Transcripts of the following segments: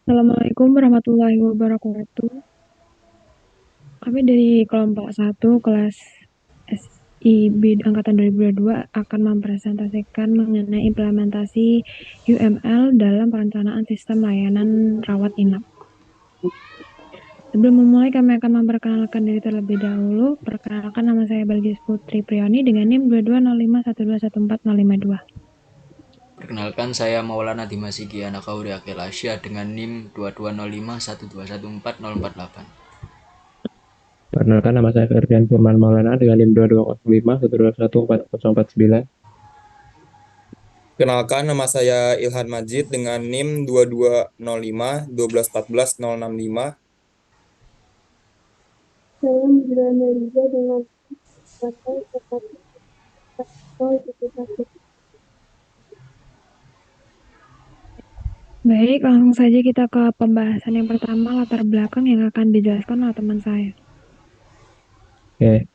Assalamualaikum warahmatullahi wabarakatuh. Kami dari kelompok 1 kelas SIB angkatan 2022 akan mempresentasikan mengenai implementasi UML dalam perencanaan sistem layanan rawat inap. Sebelum memulai, kami akan memperkenalkan diri terlebih dahulu. Perkenalkan, nama saya Balgis Putri Prioni dengan NIM 220512140552. Perkenalkan, saya Maulana Dimas Sigiana Kauri Akil Asya dengan NIM 220512140448. Perkenalkan, nama saya Ferdian Firman Maulana dengan NIM 2205121409. Kenalkan, nama saya Ilhan Majid dengan NIM 2205 1214065. Saya Juliana Riza dengan partai satu. Baik, langsung saja kita ke pembahasan yang pertama, latar belakang yang akan dijelaskan oleh teman saya. Oke,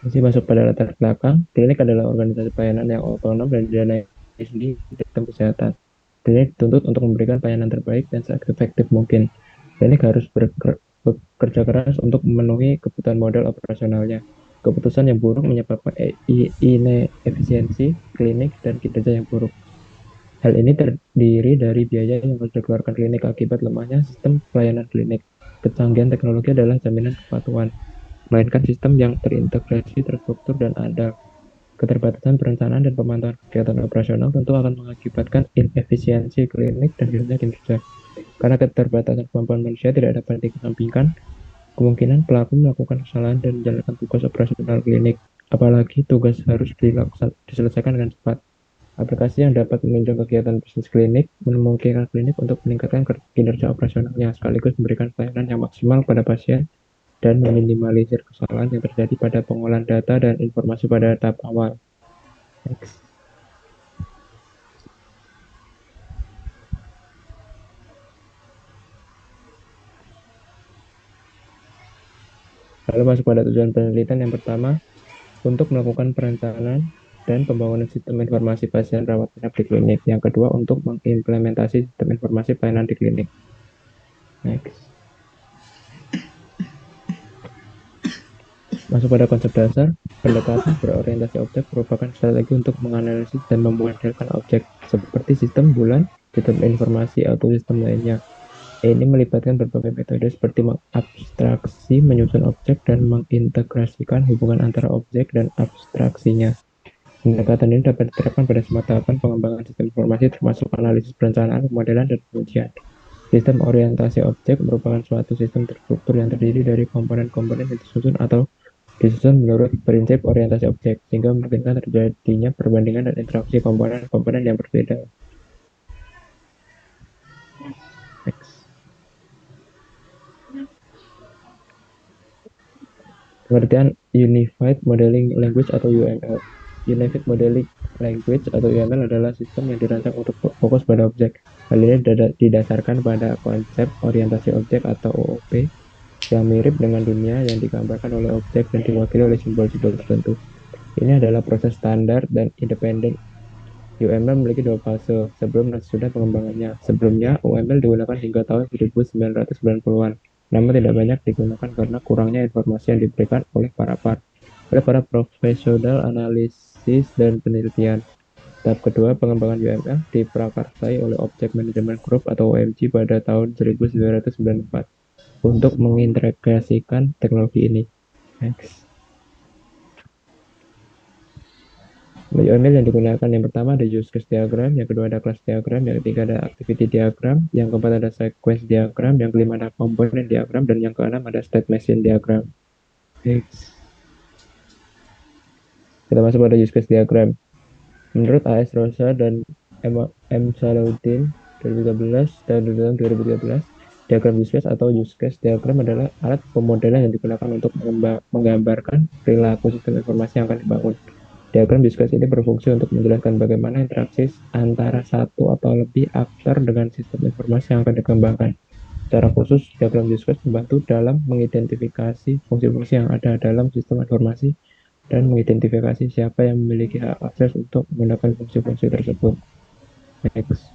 masih masuk pada latar belakang. Klinik adalah organisasi pelayanan yang otonom dan didanai sendiri di sistem kesehatan. Klinik dituntut untuk memberikan pelayanan terbaik dan seefektif mungkin. Klinik harus bekerja keras untuk memenuhi kebutuhan modal operasionalnya. Keputusan yang buruk menyebabkan inefisiensi klinik dan kinerja yang buruk. Hal ini terdiri dari biaya yang harus dikeluarkan klinik akibat lemahnya sistem pelayanan klinik. Kecanggihan teknologi adalah jaminan kepatuhan, melainkan sistem yang terintegrasi, terstruktur, dan andal. Keterbatasan perencanaan dan pemantauan kegiatan operasional tentu akan mengakibatkan inefisiensi klinik dan kinerja. Karena keterbatasan kemampuan manusia tidak dapat dikesampingkan, kemungkinan pelaku melakukan kesalahan dan menjalankan tugas operasional klinik, apalagi tugas harus diselesaikan dengan cepat. Aplikasi yang dapat menunjang kegiatan bisnis klinik memungkinkan klinik untuk meningkatkan kinerja operasionalnya sekaligus memberikan pelayanan yang maksimal pada pasien dan meminimalisir kesalahan yang terjadi pada pengolahan data dan informasi pada tahap awal. Next. Lalu masuk pada tujuan penelitian yang pertama, untuk melakukan perencanaan dan pembangunan sistem informasi pasien rawat inap di klinik. Yang kedua, untuk mengimplementasi sistem informasi pelayanan di klinik. Next. Masuk pada konsep dasar, pendekatan berorientasi objek merupakan strategi untuk menganalisis dan memodelkan objek seperti sistem bulan, sistem informasi, atau sistem lainnya. Ini melibatkan berbagai metode seperti mengabstraksi, menyusun objek, dan mengintegrasikan hubungan antara objek dan abstraksinya. Pendekatan ini dapat diterapkan pada semua tahapan pengembangan sistem informasi termasuk analisis perencanaan, pemodelan, dan pengujian. Sistem orientasi objek merupakan suatu sistem terstruktur yang terdiri dari komponen-komponen yang disusun menurut prinsip orientasi objek, sehingga memungkinkan terjadinya perbandingan dan interaksi komponen-komponen yang berbeda. Next. Pengertian Unified Modeling Language atau UML. Unified Modeling Language atau UML adalah sistem yang dirancang untuk fokus pada objek. Hal ini didasarkan pada konsep orientasi objek atau OOP yang mirip dengan dunia yang digambarkan oleh objek dan diwakili oleh simbol-simbol tertentu. Ini adalah proses standar dan independen. UML memiliki dua fase, sebelum dan sesudah pengembangannya. Sebelumnya, UML digunakan hingga tahun 1990-an, namun tidak banyak digunakan karena kurangnya informasi yang diberikan oleh para profesional analisis dan penelitian. Tahap kedua, pengembangan UML diprakarsai oleh Object Management Group atau OMG pada tahun 1994 untuk mengintegrasikan teknologi ini. Next. UML yang digunakan yang pertama ada use case diagram, yang kedua ada class diagram, yang ketiga ada activity diagram, yang keempat ada sequence diagram, yang kelima ada component diagram, dan yang keenam ada state machine diagram. Next. Kita masuk pada use case diagram. Menurut AS Rosa dan M. Salahuddin 2013 dan 2013, diagram use case atau use case diagram adalah alat pemodelan yang digunakan untuk menggambarkan perilaku sistem informasi yang akan dibangun. Diagram use case ini berfungsi untuk menjelaskan bagaimana interaksi antara satu atau lebih aktor dengan sistem informasi yang akan dikembangkan. Secara khusus, diagram use case membantu dalam mengidentifikasi fungsi-fungsi yang ada dalam sistem informasi dan mengidentifikasi siapa yang memiliki hak akses untuk menggunakan fungsi-fungsi tersebut. Next.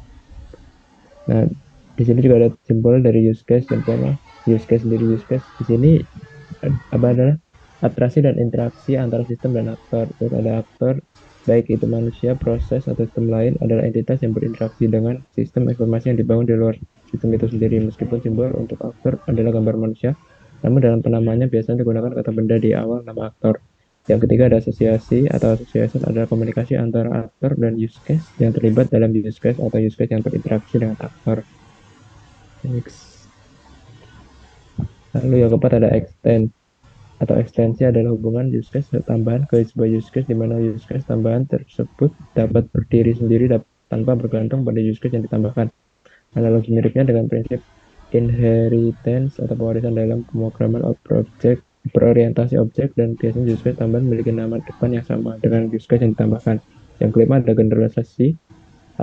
Nah, Di sini juga ada simbol dari use case. Yang pertama, use case sendiri. Use case di sini apa adalah atraksi dan interaksi antara sistem dan aktor. Terus ada aktor, baik itu manusia, proses, atau sistem lain, adalah entitas yang berinteraksi dengan sistem informasi yang dibangun di luar sistem itu sendiri. Meskipun simbol untuk aktor adalah gambar manusia, namun dalam penamanya biasanya digunakan kata benda di awal nama aktor. Yang ketiga ada asosiasi atau association, adalah komunikasi antara aktor dan use case yang terlibat dalam use case atau use case yang berinteraksi dengan aktor. Next. Lalu yang keempat ada extend atau ekstensi, adalah hubungan use case tambahan ke sebuah use case di mana use case tambahan tersebut dapat berdiri sendiri tanpa bergantung pada use case yang ditambahkan. Analogi miripnya dengan prinsip inheritance atau pewarisan dalam pemrograman objek berorientasi objek, dan biasanya use case tambahan memiliki nama depan yang sama dengan use case yang ditambahkan. Yang kelima ada generalisasi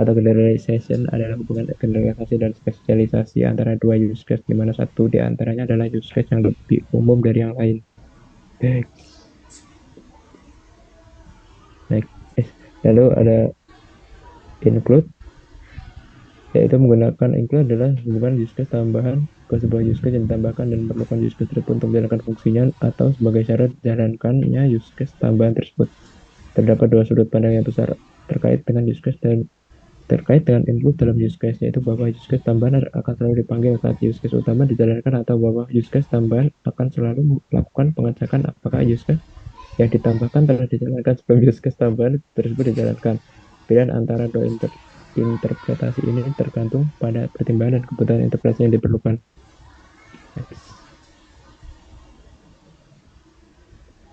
atau generalization, adalah hubungan generalisasi dan spesialisasi antara dua use case di mana satu di antaranya adalah use case yang lebih umum dari yang lain. Next. Lalu ada include, yaitu menggunakan include adalah hubungan use case tambahan ke sebuah use case yang ditambahkan dan memerlukan use case tersebut untuk menjalankan fungsinya atau sebagai syarat jalankannya use case tambahan tersebut. Terdapat dua sudut pandang yang besar terkait dengan use case dan terkait dengan include dalam use case, yaitu bahwa use case tambahan akan selalu dipanggil saat use case utama dijalankan, atau bahwa use case tambahan akan selalu melakukan pengecekan apakah use case yang ditambahkan telah dijalankan sebelum use case tambahan tersebut dijalankan. Pilihan antara dua interpretasi ini tergantung pada pertimbangan dan kebutuhan interpretasi yang diperlukan.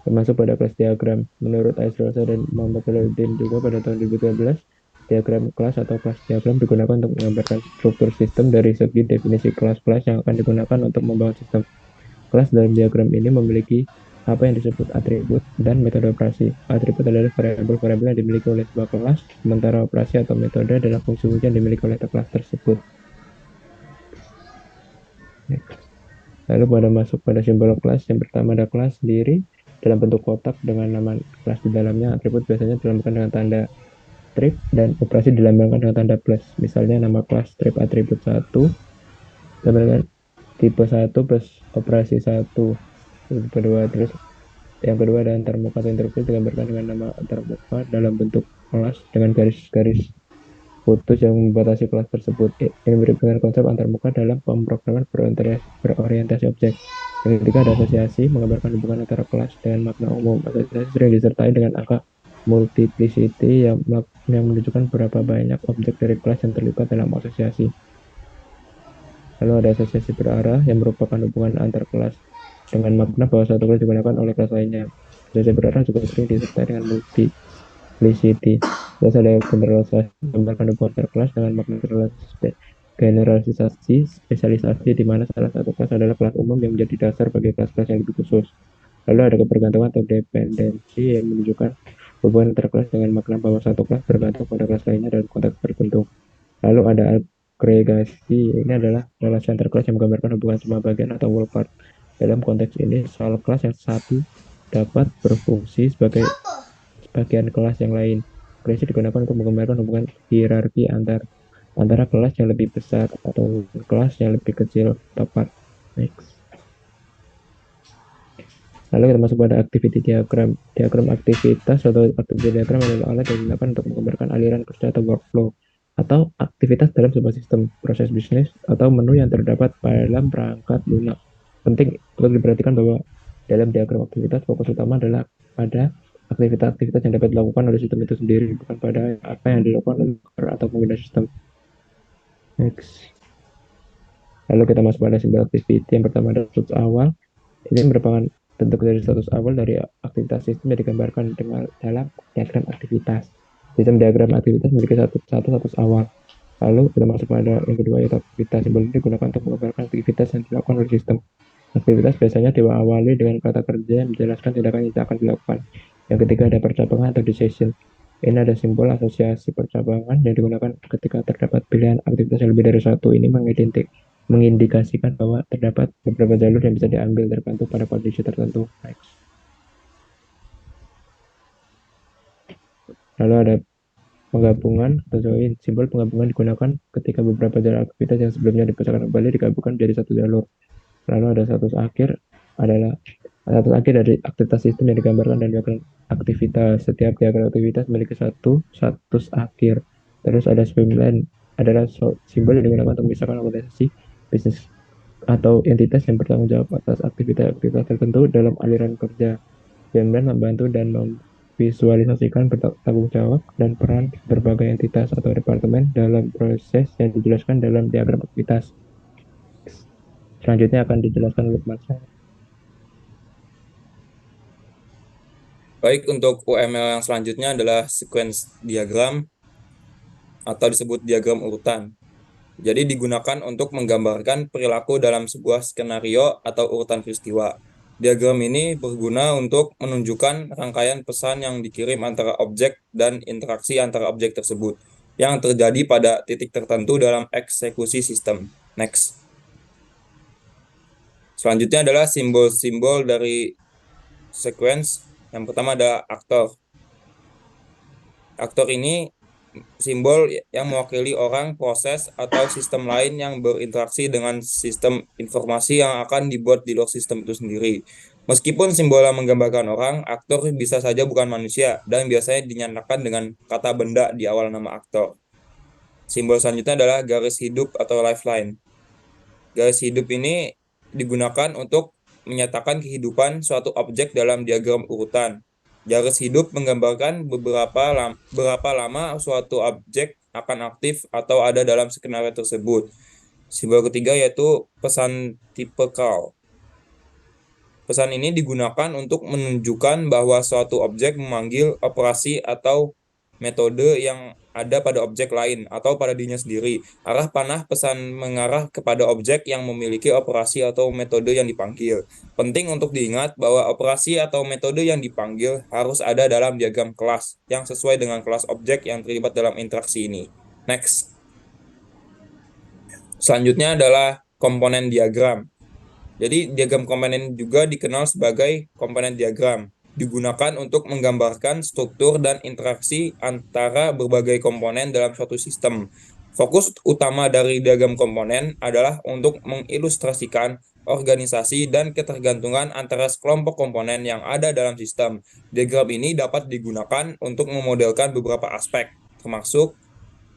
Termasuk pada kelas diagram. Menurut Aisrosa dan Muhammad Salahuddin juga pada tahun 2013, diagram kelas atau kelas diagram digunakan untuk menggambarkan struktur sistem dari segi definisi kelas-kelas yang akan digunakan untuk membangun sistem. Kelas dalam diagram ini memiliki apa yang disebut atribut dan metode operasi. Atribut adalah variabel-variabel yang dimiliki oleh sebuah kelas, sementara operasi atau metode adalah fungsi-fungsi yang dimiliki oleh kelas tersebut. Next. Lalu pada masuk pada simbol kelas, yang pertama ada kelas sendiri dalam bentuk kotak dengan nama kelas di dalamnya. Atribut biasanya dilambangkan dengan tanda strip dan operasi dilambangkan dengan tanda plus. Misalnya nama kelas strip atribut 1 dengan tipe 1 plus operasi 1. Kedua, terus yang kedua ada antarmuka atau interface digambarkan dengan nama antarmuka dalam bentuk kelas dengan garis-garis putus yang membatasi kelas tersebut. Ini mirip dengan konsep antarmuka dalam pemrograman berorientasi objek. Yang ketiga ada asosiasi, menggambarkan hubungan antara kelas dengan makna umum. Asosiasi sering disertai dengan angka multiplicity yang menunjukkan berapa banyak objek dari kelas yang terlibat dalam asosiasi. Lalu ada asosiasi berarah yang merupakan hubungan antar kelas dengan makna bahwa satu kelas digunakan oleh kelas lainnya. Asosiasi berarah juga sering disertai dengan multiplicity. Terus ada generalisasi, menggambarkan hubungan antar kelas dengan makna generalisasi spesialisasi, di mana salah satu kelas adalah kelas umum yang menjadi dasar bagi kelas-kelas yang lebih khusus. Lalu ada kebergantungan atau dependensi yang menunjukkan hubungan antar kelas dengan makna bahwa satu kelas bergantung pada kelas lainnya dalam konteks tertentu. Lalu ada agregasi, ini adalah relasi antar kelas yang menggambarkan hubungan semua bagian atau whole part. Dalam konteks ini, soal kelas yang satu dapat berfungsi sebagai sebagian kelas yang lain. Agregasi digunakan untuk menggambarkan hubungan hierarki antara kelas yang lebih besar atau kelas yang lebih kecil. Tepat. Next. Lalu kita masuk pada activity diagram. Diagram aktivitas atau activity diagram adalah alat yang digunakan untuk menggambarkan aliran kerja atau workflow atau aktivitas dalam sebuah sistem, proses bisnis, atau menu yang terdapat dalam perangkat lunak. Penting untuk diperhatikan bahwa dalam diagram aktivitas fokus utama adalah pada aktivitas-aktivitas yang dapat dilakukan oleh sistem itu sendiri, bukan pada apa yang dilakukan oleh atau pengguna sistem. Next. Lalu kita masuk pada simbol activity. Yang pertama adalah status awal. Ini merupakan bentuk dari status awal dari aktivitas sistem yang digambarkan dalam diagram aktivitas. Sistem diagram aktivitas memiliki satu status awal. Lalu kita masuk pada yang kedua, yaitu aktivitas. Simbol ini digunakan untuk menggambarkan aktivitas yang dilakukan oleh sistem. Aktivitas biasanya diawali dengan kata kerja yang menjelaskan tindakan yang akan dilakukan. Yang ketiga ada percabangan atau decision. Ini ada simbol asosiasi percabangan yang digunakan ketika terdapat pilihan aktivitas yang lebih dari satu. Ini mengindikasikan bahwa terdapat beberapa jalur yang bisa diambil tergantung pada kondisi tertentu. Next. Lalu ada penggabungan atau join. Simbol penggabungan digunakan ketika beberapa jalur aktivitas yang sebelumnya dipisahkan kembali digabungkan menjadi satu jalur. Lalu ada status akhir dari aktivitas sistem yang digambarkan dan diagram aktivitas. Setiap diagram aktivitas memiliki satu status akhir. Terus ada swimlane adalah simbol yang digunakan untuk memisahkan organisasi bisnis atau entitas yang bertanggung jawab atas aktivitas-aktivitas tertentu dalam aliran kerja. Swimlane membantu dan memvisualisasikan bertanggung jawab dan peran berbagai entitas atau departemen dalam proses yang dijelaskan dalam diagram aktivitas. Selanjutnya akan dijelaskan oleh teman saya. Baik, untuk UML yang selanjutnya adalah sequence diagram atau disebut diagram urutan. Jadi digunakan untuk menggambarkan perilaku dalam sebuah skenario atau urutan peristiwa. Diagram ini berguna untuk menunjukkan rangkaian pesan yang dikirim antara objek dan interaksi antara objek tersebut yang terjadi pada titik tertentu dalam eksekusi sistem. Next. Selanjutnya adalah simbol-simbol dari sequence. Yang pertama ada aktor. Aktor ini simbol yang mewakili orang, proses, atau sistem lain yang berinteraksi dengan sistem informasi yang akan dibuat di luar sistem itu sendiri. Meskipun simbol yang menggambarkan orang, aktor bisa saja bukan manusia dan biasanya dinyatakan dengan kata benda di awal nama aktor. Simbol selanjutnya adalah garis hidup atau lifeline. Garis hidup ini digunakan untuk menyatakan kehidupan suatu objek dalam diagram urutan. Garis hidup menggambarkan berapa lama suatu objek akan aktif atau ada dalam skenario tersebut. Simbol ketiga yaitu pesan tipe call. Pesan ini digunakan untuk menunjukkan bahwa suatu objek memanggil operasi atau metode yang ada pada objek lain atau pada dirinya sendiri. Arah panah pesan mengarah kepada objek yang memiliki operasi atau metode yang dipanggil. Penting untuk diingat bahwa operasi atau metode yang dipanggil harus ada dalam diagram kelas yang sesuai dengan kelas objek yang terlibat dalam interaksi ini. Next. Selanjutnya adalah komponen diagram. Jadi diagram komponen juga dikenal sebagai komponen diagram. Digunakan untuk menggambarkan struktur dan interaksi antara berbagai komponen dalam suatu sistem. Fokus utama dari diagram komponen adalah untuk mengilustrasikan organisasi dan ketergantungan antara sekelompok komponen yang ada dalam sistem. Diagram ini dapat digunakan untuk memodelkan beberapa aspek, termasuk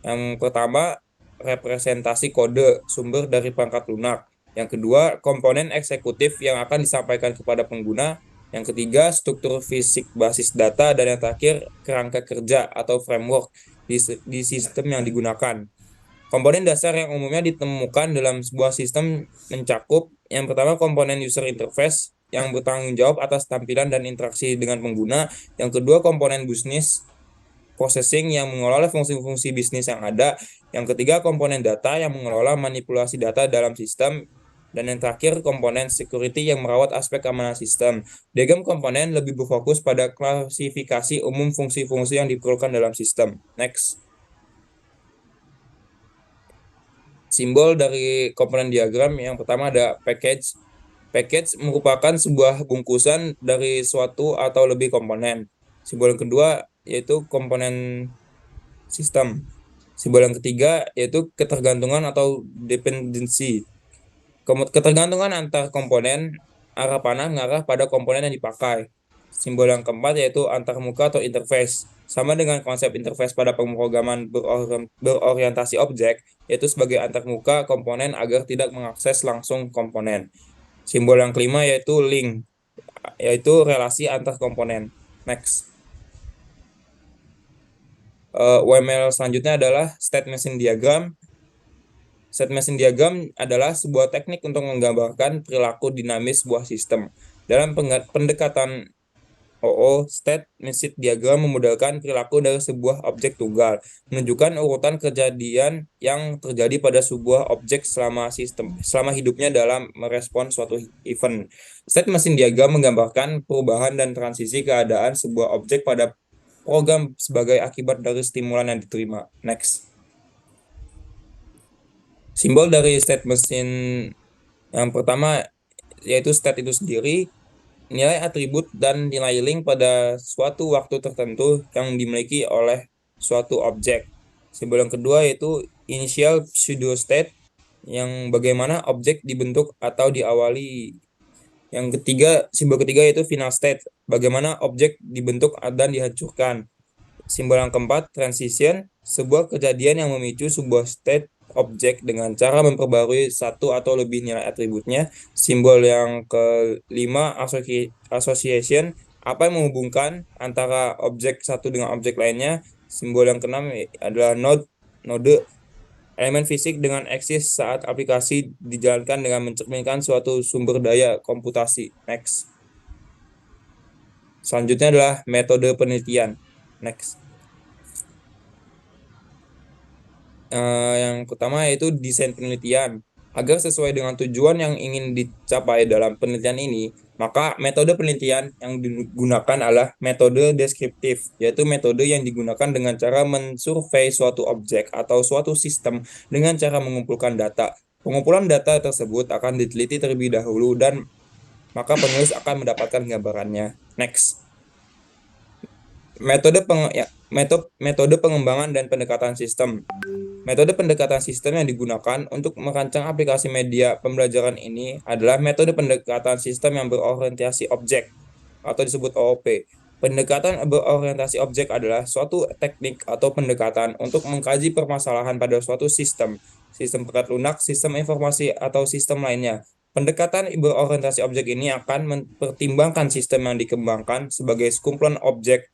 yang pertama, representasi kode sumber dari perangkat lunak. Yang kedua, komponen eksekutif yang akan disampaikan kepada pengguna. Yang ketiga, struktur fisik basis data. Dan yang terakhir, kerangka kerja atau framework di sistem yang digunakan. Komponen dasar yang umumnya ditemukan dalam sebuah sistem mencakup yang pertama komponen user interface yang bertanggung jawab atas tampilan dan interaksi dengan pengguna. Yang kedua, komponen business processing yang mengelola fungsi-fungsi bisnis yang ada. Yang ketiga, komponen data yang mengelola manipulasi data dalam sistem. Dan yang terakhir, komponen security yang merawat aspek keamanan sistem. Diagram komponen lebih berfokus pada klasifikasi umum fungsi-fungsi yang diperlukan dalam sistem. Next. Simbol dari komponen diagram yang pertama ada package. Package merupakan sebuah bungkusan dari suatu atau lebih komponen. Simbol yang kedua yaitu komponen sistem. Simbol yang ketiga yaitu ketergantungan atau dependency. Ketergantungan antar komponen, arah panah mengarah pada komponen yang dipakai. Simbol yang keempat yaitu antarmuka atau interface. Sama dengan konsep interface pada pemrograman berorientasi objek, yaitu sebagai antarmuka komponen agar tidak mengakses langsung komponen. Simbol yang kelima yaitu link, yaitu relasi antar komponen. Next. UML selanjutnya adalah state machine diagram. State machine diagram adalah sebuah teknik untuk menggambarkan perilaku dinamis sebuah sistem. Dalam pendekatan OO, state machine diagram memodelkan perilaku dari sebuah objek tunggal, menunjukkan urutan kejadian yang terjadi pada sebuah objek selama hidupnya dalam merespon suatu event. State machine diagram menggambarkan perubahan dan transisi keadaan sebuah objek pada program sebagai akibat dari stimulan yang diterima. Next. Simbol dari state machine yang pertama yaitu state itu sendiri, nilai atribut dan nilai link pada suatu waktu tertentu yang dimiliki oleh suatu objek. Simbol yang kedua yaitu initial pseudostate, yang bagaimana objek dibentuk atau diawali. Yang ketiga, simbol ketiga yaitu final state, bagaimana objek dibentuk dan dihancurkan. Simbol yang keempat, transition, sebuah kejadian yang memicu sebuah state objek dengan cara memperbarui satu atau lebih nilai atributnya. Simbol yang kelima, association, apa yang menghubungkan antara objek satu dengan objek lainnya. Simbol yang keenam adalah node, elemen fisik dengan eksis saat aplikasi dijalankan dengan mencerminkan suatu sumber daya komputasi. Next. Selanjutnya adalah metode penelitian. Next. Yang pertama yaitu desain penelitian. Agar sesuai dengan tujuan yang ingin dicapai dalam penelitian ini, maka metode penelitian yang digunakan adalah metode deskriptif, yaitu metode yang digunakan dengan cara mensurvei suatu objek atau suatu sistem dengan cara mengumpulkan data. Pengumpulan data tersebut akan diteliti terlebih dahulu dan maka penulis akan mendapatkan gambarannya. Next. Metode pengembangan dan pendekatan sistem. Metode pendekatan sistem yang digunakan untuk merancang aplikasi media pembelajaran ini adalah metode pendekatan sistem yang berorientasi objek atau disebut OOP. Pendekatan berorientasi objek adalah suatu teknik atau pendekatan untuk mengkaji permasalahan pada suatu sistem perangkat lunak, sistem informasi, atau sistem lainnya. Pendekatan berorientasi objek ini akan mempertimbangkan sistem yang dikembangkan sebagai sekumpulan objek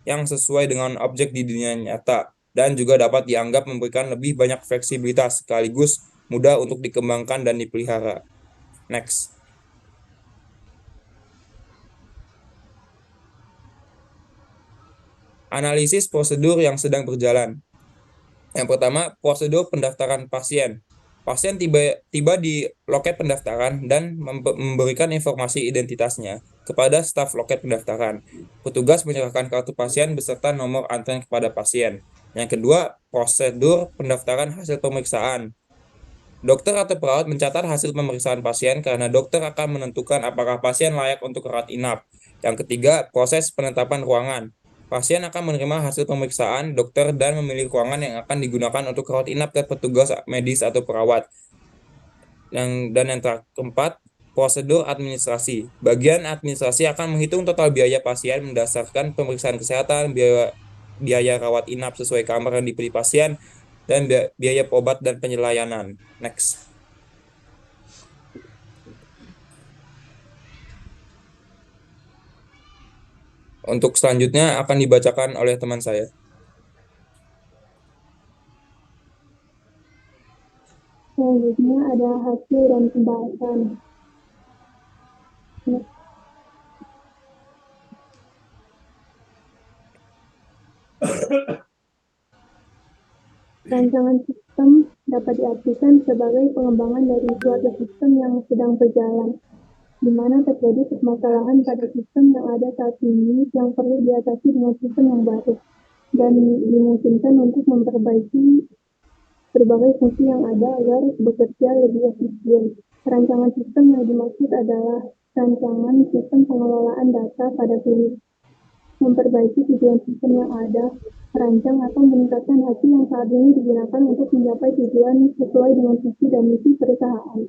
yang sesuai dengan objek di dunia nyata, dan juga dapat dianggap memberikan lebih banyak fleksibilitas sekaligus mudah untuk dikembangkan dan dipelihara. Next. Analisis prosedur yang sedang berjalan. Yang pertama, prosedur pendaftaran pasien. Pasien tiba di loket pendaftaran dan memberikan informasi identitasnya kepada staf loket pendaftaran. Petugas menyerahkan kartu pasien beserta nomor antrian kepada pasien. Yang kedua, prosedur pendaftaran hasil pemeriksaan. Dokter atau perawat mencatat hasil pemeriksaan pasien karena dokter akan menentukan apakah pasien layak untuk rawat inap. Yang ketiga, proses penetapan ruangan. Pasien akan menerima hasil pemeriksaan dokter dan memilih ruangan yang akan digunakan untuk rawat inap ke petugas medis atau perawat. Dan yang keempat, prosedur administrasi. Bagian administrasi akan menghitung total biaya pasien berdasarkan pemeriksaan kesehatan, biaya rawat inap sesuai kamar yang dipilih pasien, dan biaya obat dan penyelayanan. Next. Untuk selanjutnya akan dibacakan oleh teman saya. Selanjutnya ada hasil dan pembahasan. Rancangan sistem dapat diartikan sebagai pengembangan dari suatu sistem yang sedang berjalan, di mana terjadi permasalahan pada sistem yang ada saat ini yang perlu diatasi dengan sistem yang baru, dan dimungkinkan untuk memperbaiki berbagai fungsi yang ada agar bekerja lebih efisien. Rancangan sistem yang dimaksud adalah rancangan sistem pengelolaan data pada klinik, memperbaiki tujuan sistem yang ada, merancang atau meningkatkan hasil yang saat ini digunakan untuk mencapai tujuan sesuai dengan visi dan misi perusahaan.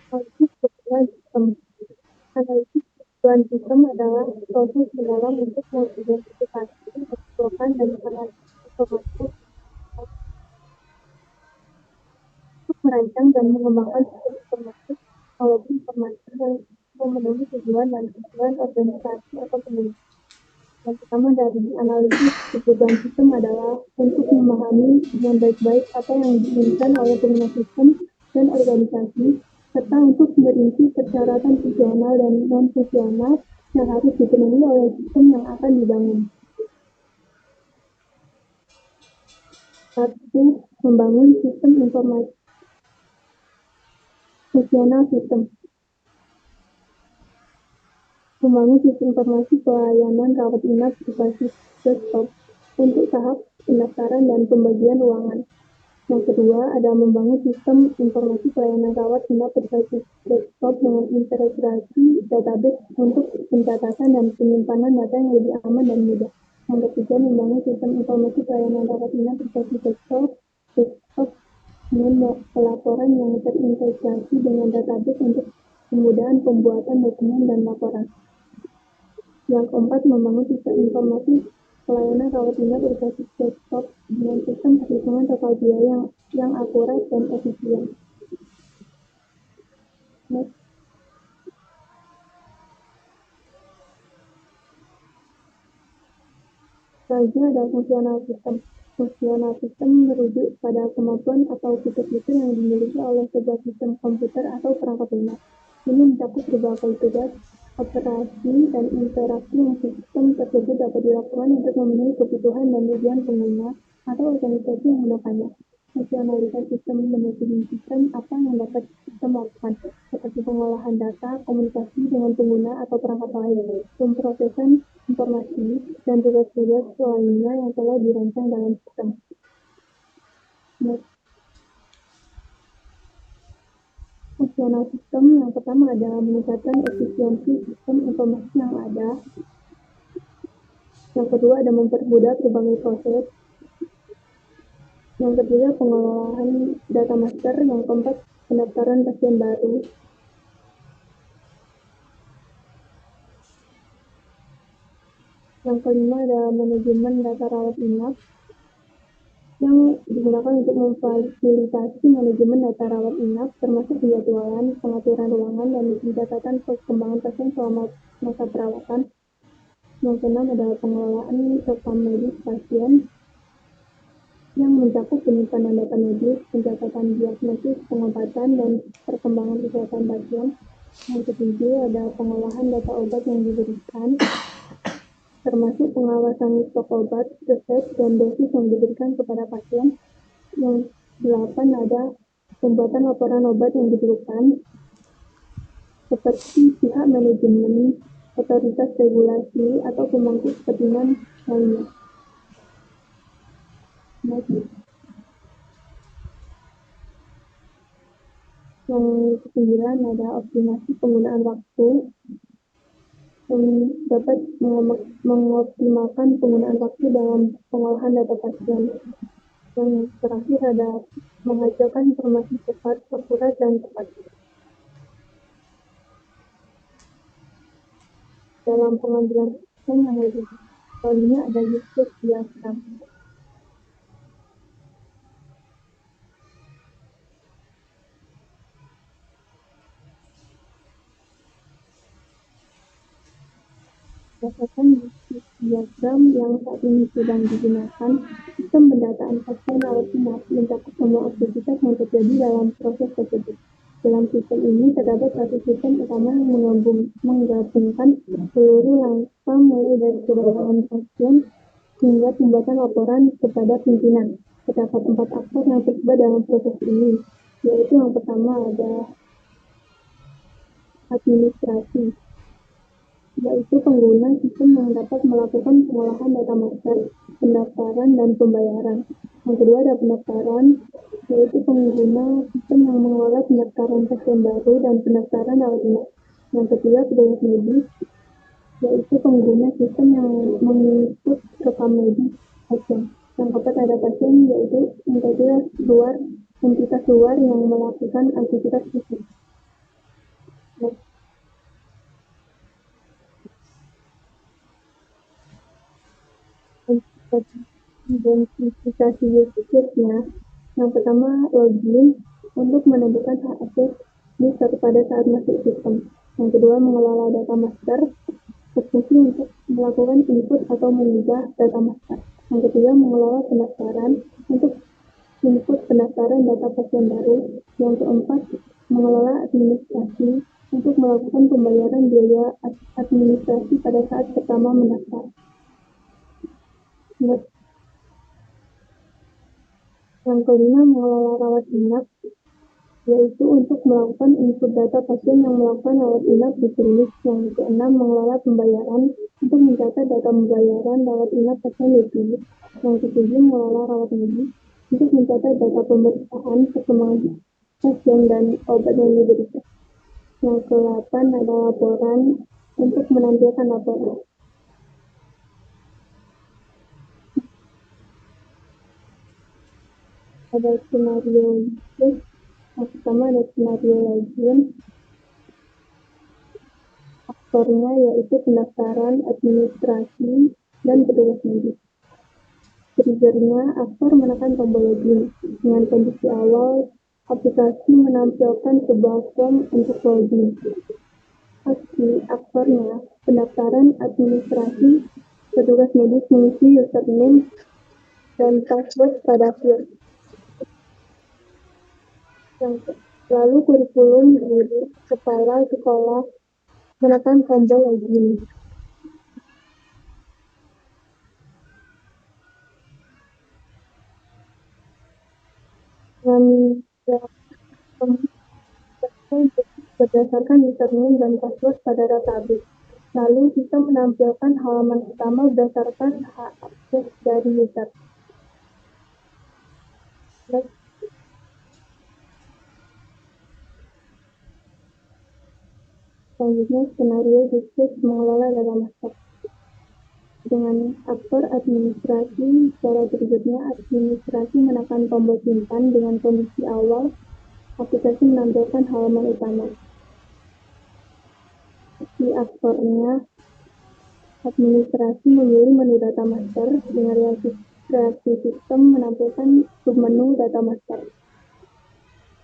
Analisis kebutuhan sistem. Analisis kebutuhan sistem adalah proses mendalam untuk mengidentifikasi, mengumpulkan, dan menganalisis informasi untuk merancang dan mengembangkan sistem informasi, teknologi informasi yang memenuhi tujuan dan kebutuhan organisasi atau komunitas. Yang pertama dari analisis kebutuhan sistem adalah untuk memahami dengan baik-baik apa yang diinginkan oleh pengguna sistem dan organisasi, serta untuk merinci persyaratan fungsional dan non-fungsional yang harus dipenuhi oleh sistem yang akan dibangun. 1. Membangun sistem informasi. Fungsional sistem. Membangun sistem informasi pelayanan rawat inap berbasis desktop untuk tahap pendaftaran dan pembagian ruangan. Yang kedua ada membangun sistem informasi pelayanan rawat inap berbasis desktop dengan integrasi database untuk pencatatan dan penyimpanan data yang lebih aman dan mudah. Yang ketiga membangun sistem informasi pelayanan rawat inap berbasis desktop dengan pelaporan yang terintegrasi dengan database untuk kemudahan pembuatan dokumen dan laporan. Yang keempat membangun sistem informasi pelayanan rawat inap berbasis desktop dengan sistem perhitungan total biaya yang akurat dan efisien. Next. Selanjutnya ada fungsional sistem. Fungsional sistem merujuk pada kemampuan atau fitur-fitur yang dimiliki oleh sebuah sistem komputer atau perangkat lunak. Ini mencakup berbagai tugas, operasi, dan interaksi yang sistem tersebut dapat dilakukan untuk memenuhi kebutuhan dan tujuan pengguna atau organisasi yang menggunakannya. Fungsionalitas sistem mendefinisikan apa yang dapat sistem lakukan, seperti pengolahan data, komunikasi dengan pengguna atau perangkat lain, pemrosesan informasi, dan tugas-tugas lainnya yang telah dirancang dalam sistem. Next. Fungsional sistem yang pertama adalah meningkatkan efisiensi sistem informasi yang ada. Yang kedua ada mempermudah berbagai proses. Yang ketiga pengelolaan data master. Yang keempat pendaftaran pasien baru. Yang kelima ada manajemen data rawat inap yang digunakan untuk memfasilitasi manajemen data rawat inap termasuk penjadwalan, pengaturan ruangan, dan pencatatan perkembangan pasien selama masa perawatan. Yang keenam adalah pengelolaan rekam medis pasien yang mencakup penyimpanan data medis, pencatatan diagnosis, pengobatan, dan perkembangan kesehatan pasien. Yang ketujuh ada pengolahan data obat yang diberikan, termasuk pengawasan stok obat, resep, dan dosis yang diberikan kepada pasien. Yang 8 ada pembuatan laporan obat yang diperlukan, seperti pihak manajemen, otoritas regulasi, atau pemangku kepentingan lainnya. Yang ke-9 ada optimasi penggunaan waktu, yang dapat mengoptimalkan penggunaan waktu dalam pengolahan data pasien. Yang terakhir ada menghasilkan informasi cepat, akurat, dan tepat. Dalam pengambilan keputusan yang lebih selanjutnya ada use case diagram. Berdasarkan diagram yang saat ini sedang digunakan, sistem pendataan pasien rawat inap mencakup semua aktivitas yang terjadi dalam proses tersebut. Dalam sistem ini terdapat satu sistem utama yang menggabungkan seluruh langkah mulai dari kedatangan pasien hingga pembuatan laporan kepada pimpinan. Terdapat 4 aktor yang terlibat dalam proses ini, yaitu yang pertama ada administrasi, yaitu pengguna sistem yang dapat melakukan pengolahan data master, pendaftaran, dan pembayaran. Yang kedua ada pendaftaran, yaitu pengguna sistem yang mengelola pendaftaran pasien baru dan pendaftaran rawat inap. Yang ketiga petugas medis, yaitu pengguna sistem yang mengikut rekam medis pasien. Yang keempat ada pasien, yaitu entitas luar yang melakukan aktivitas fisik. Identifikasi use case-nya, yang pertama login untuk menentukan hak akses user pada saat masuk sistem. Yang kedua mengelola data master, berfungsi untuk melakukan input atau mengubah data master. Yang ketiga mengelola pendaftaran untuk input pendaftaran data pasien baru. Yang keempat mengelola administrasi untuk melakukan pembayaran biaya administrasi pada saat pertama mendaftar. Yang kelima mengelola rawat inap, yaitu untuk melakukan input data pasien yang melakukan rawat inap di klinik. Yang keenam mengelola pembayaran untuk mencatat data pembayaran rawat inap pasien di klinik. Yang ketujuh mengelola rawat medis, untuk mencatat data pemeriksaan perkembangan pasien dan obat yang diberikan. Yang ke-8 ada laporan untuk menampilkan laporan. Ada skenario bisnis, yang pertama ada skenario login. Aktornya yaitu pendaftaran, administrasi, dan petugas medis. Triggernya, aktor menekan tombol login. Dengan kondisi awal, aplikasi menampilkan sebuah form untuk login. Aksi aktornya, pendaftaran, administrasi, petugas medis mengisi username dan password pada field. Lalu kurikulum guru, kepala sekolah menekan tombol login. Berdasarkan username dan password pada database. Lalu kita menampilkan halaman utama berdasarkan hak akses dari user. Selanjutnya, skenario bisnis mengelola data master. Dengan aktor administrasi, cara berikutnya administrasi menekan tombol simpan dengan kondisi awal, aplikasi menampilkan halaman utama. Di aktornya, administrasi memilih menu data master dengan reaksi sistem menampilkan submenu data master.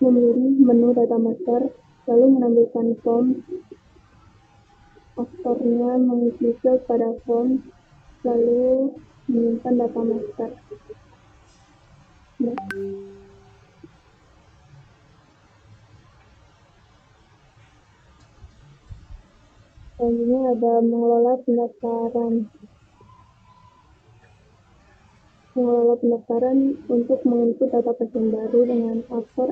Memilih menu data master, lalu menampilkan form. Aktornya mengisi field pada form, lalu menyimpan data master. Selanjutnya ada mengelola pendaftaran. Mengelola pendaftaran untuk menginput data pasien baru dengan aktor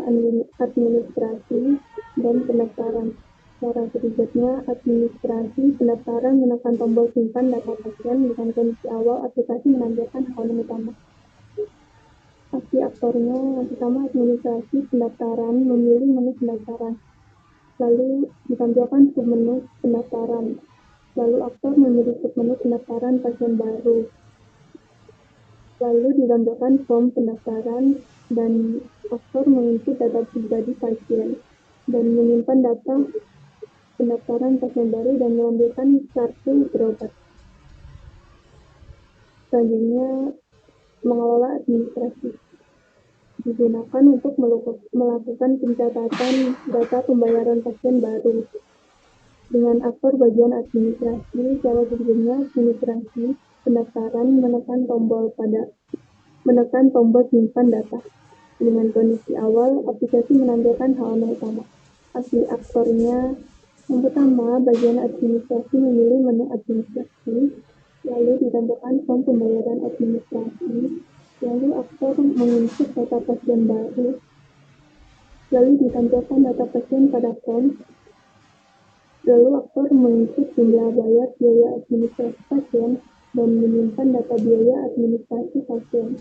administrasi dan pendaftaran. Cara berikutnya, administrasi pendaftaran menekan tombol simpan data pasien dengan kondisi awal aplikasi menampilkan halaman utama. Aksi aktornya, yang pertama administrasi pendaftaran memilih menu pendaftaran, lalu ditampilkan submenu pendaftaran, lalu aktor memilih submenu pendaftaran pasien baru, lalu ditampilkan form pendaftaran, dan aktor menginput data pribadi pasien dan menyimpan data pendaftaran pasien baru dan mengambilkan kartu berobat. Selanjutnya, mengelola administrasi digunakan untuk melakukan pencatatan data pembayaran pasien baru. Dengan aktor bagian administrasi, cara berikutnya administrasi pendaftaran menekan tombol simpan data. Dengan kondisi awal, aplikasi menampilkan halaman utama. Aksi aktornya, yang pertama, bagian administrasi memilih menu administrasi, lalu ditampilkan form pembayaran administrasi, lalu aktor menginput data pasien baru, lalu ditampilkan data pasien pada form, lalu aktor menginput jumlah bayar biaya administrasi pasien dan menyimpan data biaya administrasi pasien.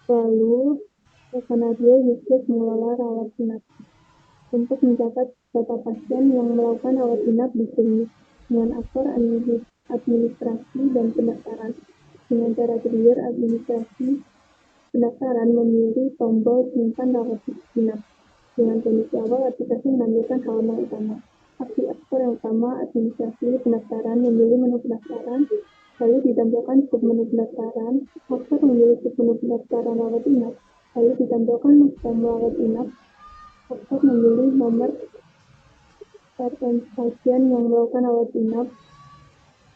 Lalu, skenario bisnis mengelola rawat inap. Untuk mencatat data pasien yang melakukan rawat inap di klinik dengan aktor administrasi dan pendaftaran. Dengan cara trigger administrasi pendaftaran memilih tombol simpan rawat inap. Dengan kondisi awal, aplikasi menampilkan halaman utama. Aksi aktor yang utama, administrasi pendaftaran memilih menu pendaftaran, lalu ditampilkan submenu pendaftaran. Aktor memilih submenu pendaftaran rawat inap, lalu ditampilkan form rawat inap. Aktor memilih nomor RN pasien yang melakukan rawat inap,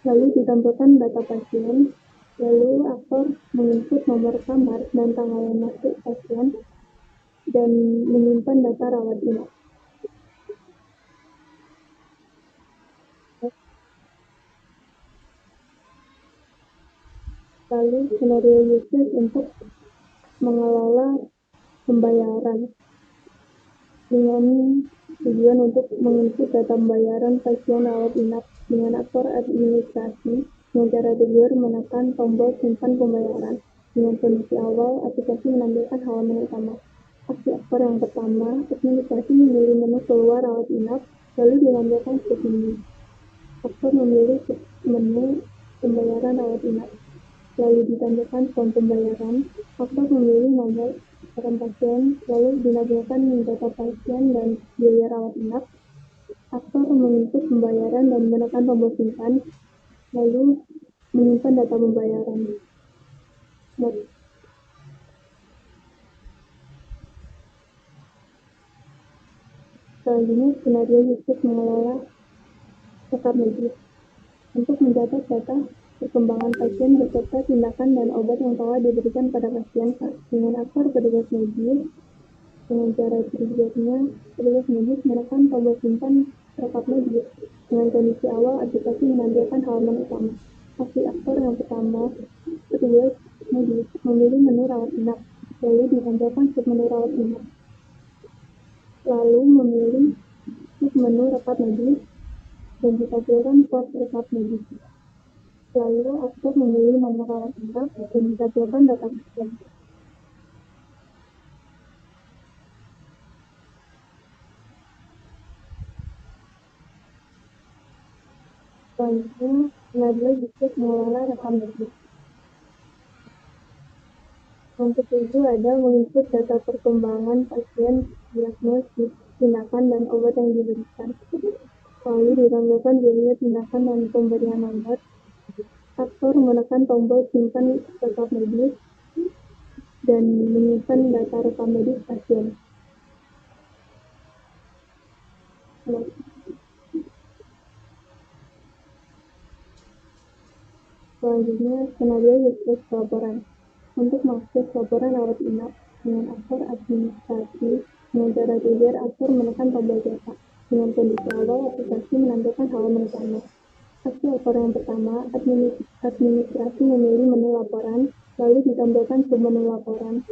lalu ditampilkan data pasien, lalu aktor menginput nomor kamar dan tanggal masuk pasien, dan menyimpan data rawat inap. Lalu skenario bisnis untuk mengelola pembayaran dengan tujuan untuk menginput data pembayaran pasien rawat inap dengan aktor administrasi Dengan cara tidur, menekan tombol simpan pembayaran. Dengan kondisi awal, aplikasi menampilkan halaman utama. Aksi aktor yang pertama, administrasi memilih menu keluar rawat inap, lalu ditampilkan submenu. Aktor memilih menu pembayaran rawat inap, lalu ditampilkan form pembayaran. Aktor memilih nomor rekening pasien, lalu ditampilkan data pasien dan biaya rawat inap. Aktor menginput pembayaran dan menekan tombol simpan, lalu menyimpan data pembayaran. Next. Selanjutnya, skenario Yusuf mengelola rekam medis. Untuk mencatat data perkembangan pasien beserta tindakan dan obat yang telah diberikan pada pasien dengan aktor petugas medis. Dengan cara berikutnya, petugas medis menekan tombol simpan rekam medis. Dengan kondisi awal, aplikasi menampilkan halaman utama. Aksi aktor yang pertama, petugas medis memilih menu rawat inap, lalu ditampilkan submenu rawat inap, lalu memilih submenu rekap medis dan ditampilkan form rekap medis. Lalu aktor memilih nomor rawat inap dan ditampilkan data pasien. Selanjutnya, skenario Yusuf mengelola rekam medis. Untuk itu ada menginput data perkembangan pasien, diagnosis, tindakan, dan obat yang diberikan. Lalu ditampilkan biaya tindakan dan pemberian obat. Aktor menekan tombol simpan rekam medis dan menyimpan data rekam medis pasien. Selanjutnya, skenario Yusuf laporan. Untuk mengakses laporan rawat inap dengan aktor administrasi, dengan cara tidur, aktor menekan tombol data. Dengan kondisi awal, aplikasi menampilkan halaman utama. Aksi aktor yang pertama, administrasi memilih menu laporan, lalu ditampilkan submenu laporan.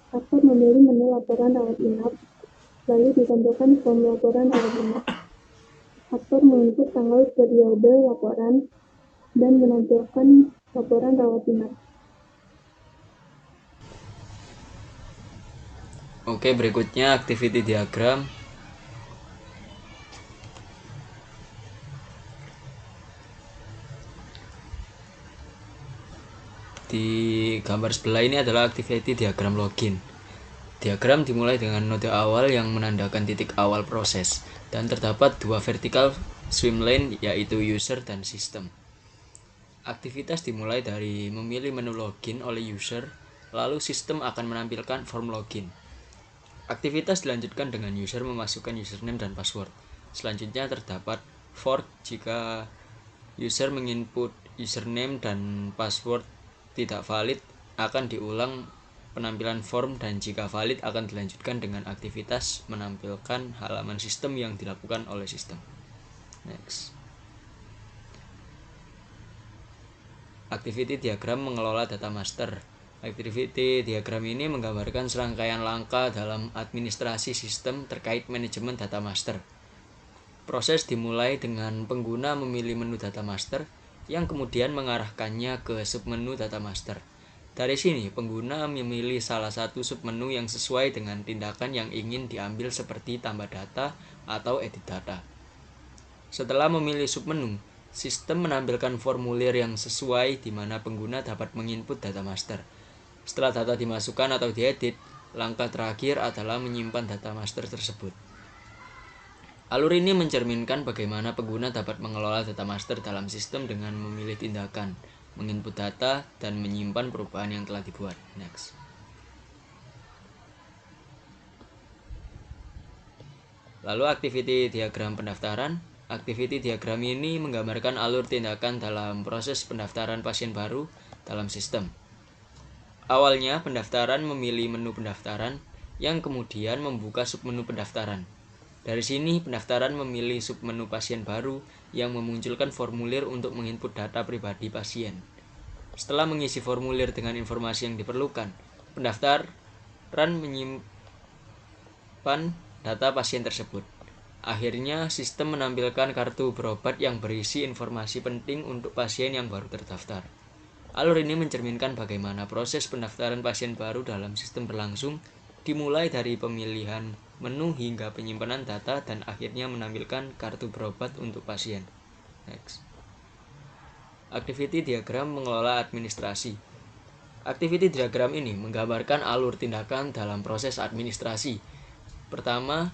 Aktor memilih menu laporan rawat inap, lalu ditampilkan form laporan rawat inap. Aktor menginput tanggal periode laporan dan menampilkan laporan rawat inap. Oke, berikutnya activity diagram. Di gambar sebelah ini adalah activity diagram login. Diagram dimulai dengan node awal yang menandakan titik awal proses, dan terdapat dua vertical swim lane, yaitu user dan system. Aktivitas dimulai dari memilih menu login oleh user, lalu sistem akan menampilkan form login. Aktivitas dilanjutkan dengan user memasukkan username dan password. Selanjutnya terdapat fork jika user menginput username dan password tidak valid, akan diulang penampilan form, dan jika valid akan dilanjutkan dengan aktivitas menampilkan halaman sistem yang dilakukan oleh sistem. Next. Activity diagram mengelola data master. Activity diagram ini menggambarkan serangkaian langkah dalam administrasi sistem terkait manajemen data master. Proses dimulai dengan pengguna memilih menu data master yang kemudian mengarahkannya ke submenu data master. Dari sini, pengguna memilih salah satu submenu yang sesuai dengan tindakan yang ingin diambil seperti tambah data atau edit data. Setelah memilih submenu, sistem menampilkan formulir yang sesuai di mana pengguna dapat menginput data master. Setelah data dimasukkan atau diedit, langkah terakhir adalah menyimpan data master tersebut. Alur ini mencerminkan bagaimana pengguna dapat mengelola data master dalam sistem dengan memilih tindakan, menginput data, dan menyimpan perubahan yang telah dibuat. Next. Lalu activity diagram pendaftaran. Activity diagram ini menggambarkan alur tindakan dalam proses pendaftaran pasien baru dalam sistem. Awalnya, pendaftaran memilih menu pendaftaran, yang kemudian membuka submenu pendaftaran. Dari sini, pendaftaran memilih submenu pasien baru yang memunculkan formulir untuk menginput data pribadi pasien. Setelah mengisi formulir dengan informasi yang diperlukan, pendaftaran menyimpan data pasien tersebut. Akhirnya, sistem menampilkan kartu berobat yang berisi informasi penting untuk pasien yang baru terdaftar. Alur ini mencerminkan bagaimana proses pendaftaran pasien baru dalam sistem berlangsung, dimulai dari pemilihan menu hingga penyimpanan data dan akhirnya menampilkan kartu berobat untuk pasien. Next. Activity diagram mengelola administrasi. Activity diagram ini menggambarkan alur tindakan dalam proses administrasi. Pertama,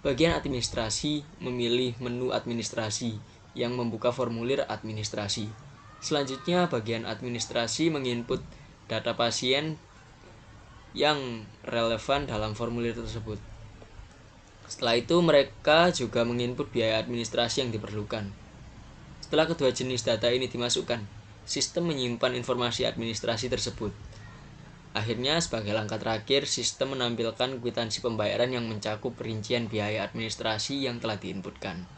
bagian administrasi memilih menu administrasi yang membuka formulir administrasi. Selanjutnya, bagian administrasi menginput data pasien yang relevan dalam formulir tersebut. Setelah itu, mereka juga menginput biaya administrasi yang diperlukan. Setelah kedua jenis data ini dimasukkan, sistem menyimpan informasi administrasi tersebut. Akhirnya, sebagai langkah terakhir, sistem menampilkan kwitansi pembayaran yang mencakup rincian biaya administrasi yang telah diinputkan.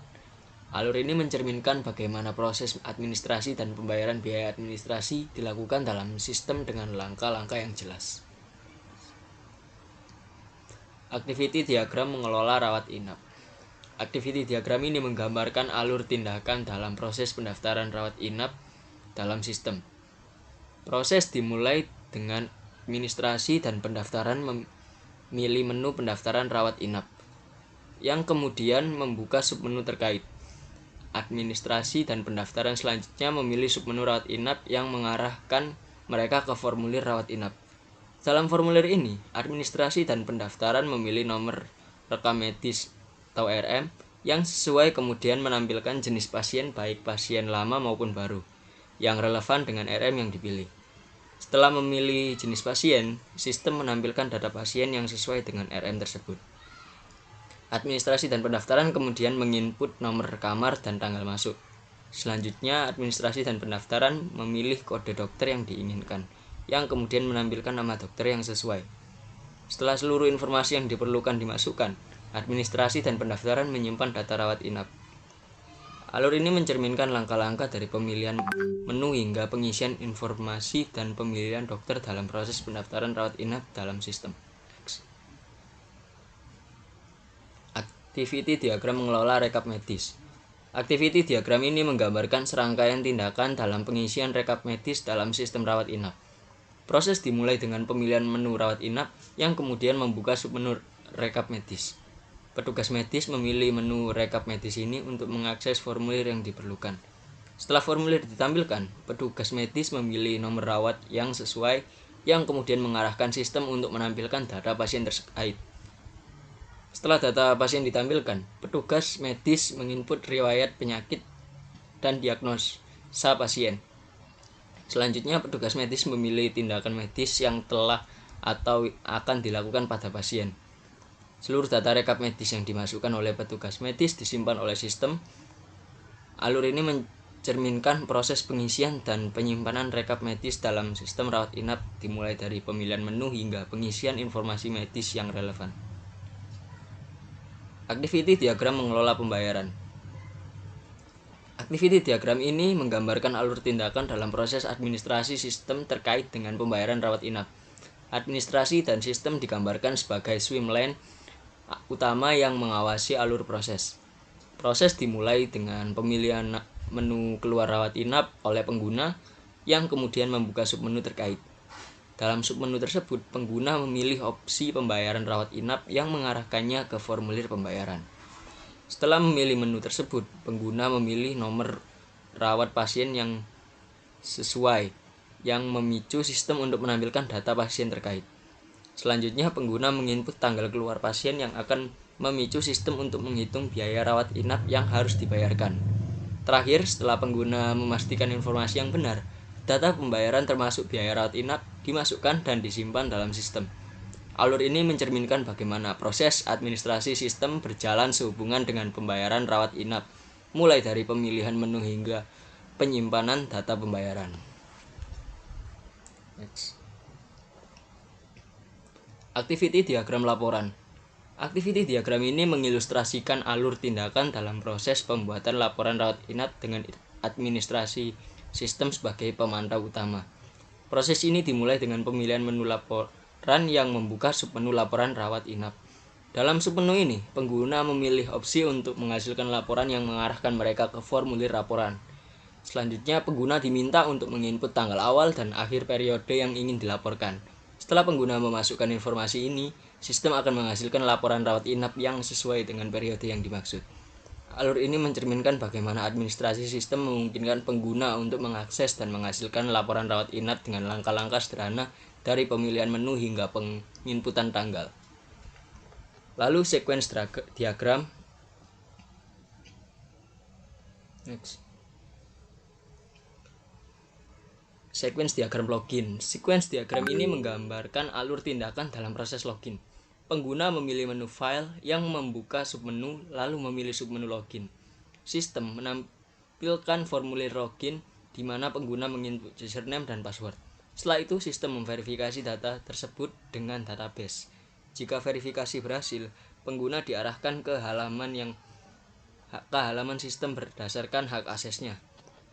Alur ini mencerminkan bagaimana proses administrasi dan pembayaran biaya administrasi dilakukan dalam sistem dengan langkah-langkah yang jelas. Activity diagram mengelola rawat inap. Activity diagram ini menggambarkan alur tindakan dalam proses pendaftaran rawat inap dalam sistem. Proses dimulai dengan administrasi dan pendaftaran memilih menu pendaftaran rawat inap, yang kemudian membuka submenu terkait. Administrasi dan pendaftaran selanjutnya memilih submenu rawat inap yang mengarahkan mereka ke formulir rawat inap. Dalam formulir ini, administrasi dan pendaftaran memilih nomor rekam medis atau RM yang sesuai, kemudian menampilkan jenis pasien baik pasien lama maupun baru yang relevan dengan RM yang dipilih. Setelah memilih jenis pasien, sistem menampilkan data pasien yang sesuai dengan RM tersebut. Administrasi dan pendaftaran kemudian menginput nomor kamar dan tanggal masuk. Selanjutnya, administrasi dan pendaftaran memilih kode dokter yang diinginkan, yang kemudian menampilkan nama dokter yang sesuai. Setelah seluruh informasi yang diperlukan dimasukkan, administrasi dan pendaftaran menyimpan data rawat inap. Alur ini mencerminkan langkah-langkah dari pemilihan menu hingga pengisian informasi dan pemilihan dokter dalam proses pendaftaran rawat inap dalam sistem. Activity diagram mengelola rekap medis. Activity diagram ini menggambarkan serangkaian tindakan dalam pengisian rekap medis dalam sistem rawat inap. Proses dimulai dengan pemilihan menu rawat inap yang kemudian membuka submenu rekap medis. Petugas medis memilih menu rekap medis ini untuk mengakses formulir yang diperlukan. Setelah formulir ditampilkan, petugas medis memilih nomor rawat yang sesuai, yang kemudian mengarahkan sistem untuk menampilkan data pasien terkait. Setelah data pasien ditampilkan, petugas medis menginput riwayat penyakit dan diagnosa pasien. Selanjutnya, petugas medis memilih tindakan medis yang telah atau akan dilakukan pada pasien. Seluruh data rekap medis yang dimasukkan oleh petugas medis disimpan oleh sistem. Alur ini mencerminkan proses pengisian dan penyimpanan rekap medis dalam sistem rawat inap dimulai dari pemilihan menu hingga pengisian informasi medis yang relevan. Activity diagram mengelola pembayaran. Activity diagram ini menggambarkan alur tindakan dalam proses administrasi sistem terkait dengan pembayaran rawat inap. Administrasi dan sistem digambarkan sebagai swim lane utama yang mengawasi alur proses. Proses dimulai dengan pemilihan menu keluar rawat inap oleh pengguna yang kemudian membuka submenu terkait. Dalam submenu tersebut, pengguna memilih opsi pembayaran rawat inap yang mengarahkannya ke formulir pembayaran. Setelah memilih menu tersebut, pengguna memilih nomor rawat pasien yang sesuai, yang memicu sistem untuk menampilkan data pasien terkait. Selanjutnya, pengguna menginput tanggal keluar pasien yang akan memicu sistem untuk menghitung biaya rawat inap yang harus dibayarkan. Terakhir, setelah pengguna memastikan informasi yang benar, data pembayaran termasuk biaya rawat inap dimasukkan dan disimpan dalam sistem. Alur ini mencerminkan bagaimana proses administrasi sistem berjalan sehubungan dengan pembayaran rawat inap, mulai dari pemilihan menu hingga penyimpanan data pembayaran. Next. Activity diagram laporan. Activity diagram ini mengilustrasikan alur tindakan dalam proses pembuatan laporan rawat inap dengan administrasi sistem sebagai pemantau utama. Proses ini dimulai dengan pemilihan menu laporan yang membuka submenu laporan rawat inap. Dalam submenu ini, pengguna memilih opsi untuk menghasilkan laporan yang mengarahkan mereka ke formulir laporan. Selanjutnya, pengguna diminta untuk menginput tanggal awal dan akhir periode yang ingin dilaporkan. Setelah pengguna memasukkan informasi ini, sistem akan menghasilkan laporan rawat inap yang sesuai dengan periode yang dimaksud. Alur ini mencerminkan bagaimana administrasi sistem memungkinkan pengguna untuk mengakses dan menghasilkan laporan rawat inap dengan langkah-langkah sederhana dari pemilihan menu hingga penginputan tanggal. Lalu sequence diagram. Next. Sequence diagram login. Sequence diagram ini menggambarkan alur tindakan dalam proses login. Pengguna memilih menu file yang membuka submenu, lalu memilih submenu login. Sistem menampilkan formulir login di mana pengguna menginput username dan password. Setelah itu, sistem memverifikasi data tersebut dengan database. Jika verifikasi berhasil, pengguna diarahkan ke halaman sistem berdasarkan hak aksesnya.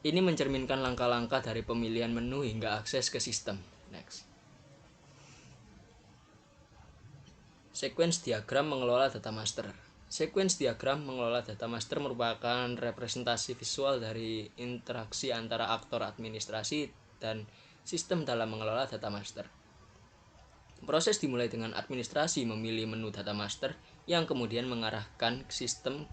Ini mencerminkan langkah-langkah dari pemilihan menu hingga akses ke sistem. Next. Sequence diagram mengelola data master. Sequence diagram mengelola data master merupakan representasi visual dari interaksi antara aktor administrasi dan sistem dalam mengelola data master. Proses dimulai dengan administrasi memilih menu data master yang kemudian mengarahkan sistem